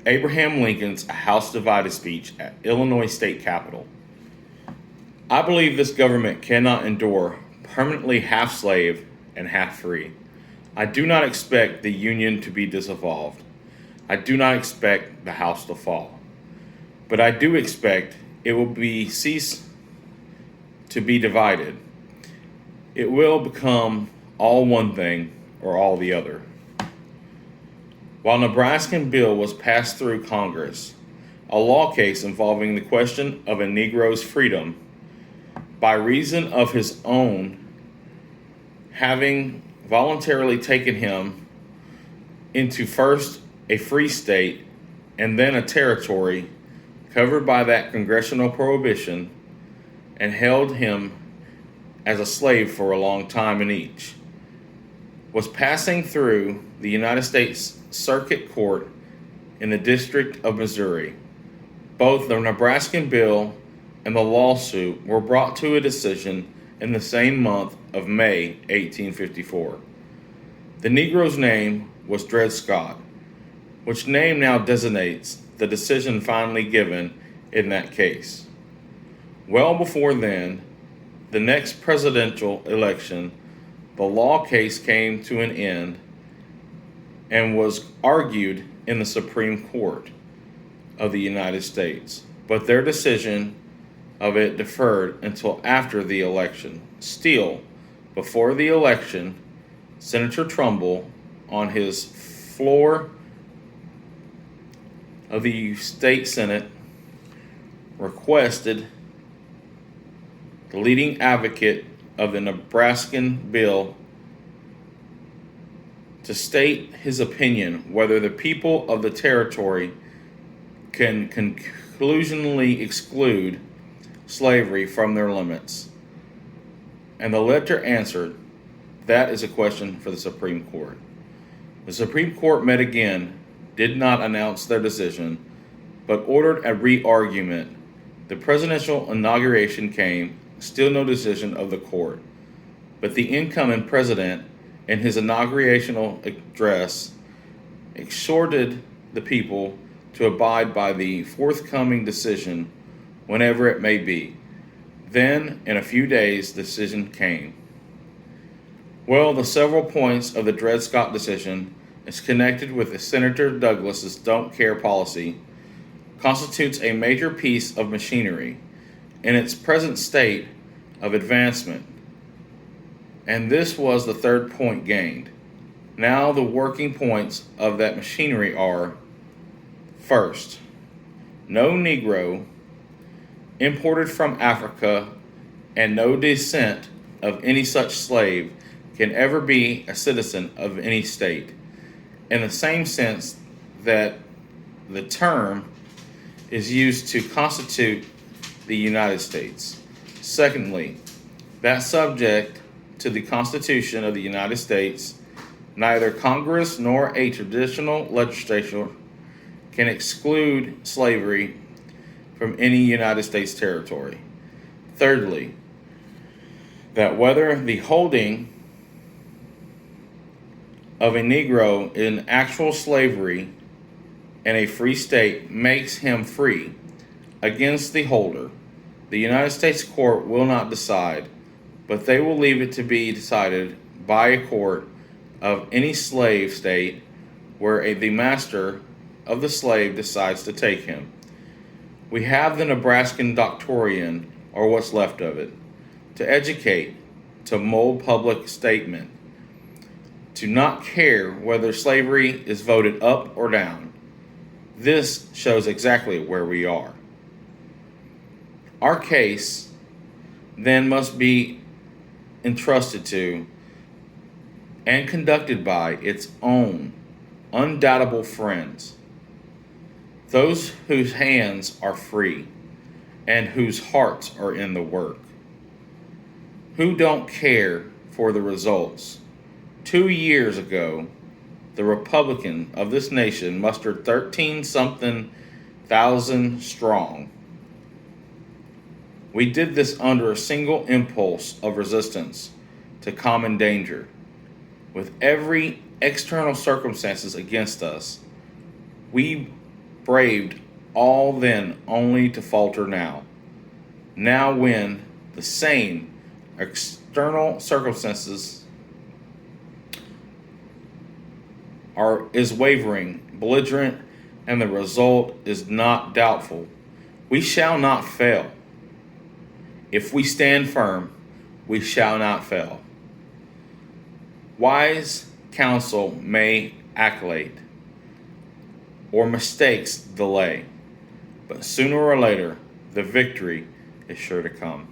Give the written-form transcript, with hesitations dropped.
Abraham Lincoln's House Divided speech at Illinois State Capitol. I believe this government cannot endure permanently half slave and half free. I do not expect the Union to be dissolved. I do not expect the House to fall. But I do expect it will cease to be divided. It will become all one thing or all the other. While Nebraskan bill was passed through Congress, a law case involving the question of a Negro's freedom by reason of his own having voluntarily taken him into first a free state and then a territory covered by that congressional prohibition and held him as a slave for a long time in each, was passing through the United States Circuit Court in the District of Missouri. Both the Nebraskan bill and the lawsuit were brought to a decision in the same month of May 1854. The Negro's name was Dred Scott, which name now designates the decision finally given in that case. Well before then, the next presidential election, the law case came to an end and was argued in the Supreme Court of the United States, but their decision of it deferred until after the election. Still, before the election, Senator Trumbull, on his floor of the state Senate, requested the leading advocate of the Nebraskan bill to state his opinion whether the people of the territory can conclusively exclude slavery from their limits. And the letter answered, that is a question for the Supreme Court. The Supreme Court met again, did not announce their decision, but ordered a re-argument. The presidential inauguration came, still no decision of the court. But the incoming president, in his inaugurational address, exhorted the people to abide by the forthcoming decision whenever it may be. Then, in a few days, the decision came. Well, the several points of the Dred Scott decision is connected with the Senator Douglas's don't care policy, constitutes a major piece of machinery in its present state of advancement. And this was the third point gained. Now the working points of that machinery are: first, no Negro imported from Africa and no descent of any such slave can ever be a citizen of any state, in the same sense that the term is used to constitute the United States. Secondly, that subject to the Constitution of the United States, neither Congress nor a traditional legislature can exclude slavery from any United States territory. Thirdly, that whether the holding of a Negro in actual slavery in a free state makes him free against the holder, the United States court will not decide, but they will leave it to be decided by a court of any slave state where the master of the slave decides to take him. We have the Nebraskan doctrine, or what's left of it, to educate, to mold public statement, to not care whether slavery is voted up or down. This shows exactly where we are. Our case then must be entrusted to and conducted by its own undoubtable friends, those whose hands are free and whose hearts are in the work, who don't care for the results. 2 years ago, the Republican of this nation mustered 13-something thousand strong. We did this under a single impulse of resistance to common danger. With every external circumstances against us, we braved all then only to falter now. Now, when the same external circumstances is wavering, belligerent, and the result is not doubtful, we shall not fail. If we stand firm, we shall not fail. Wise counsel may accolade, or mistakes delay, but sooner or later the victory is sure to come.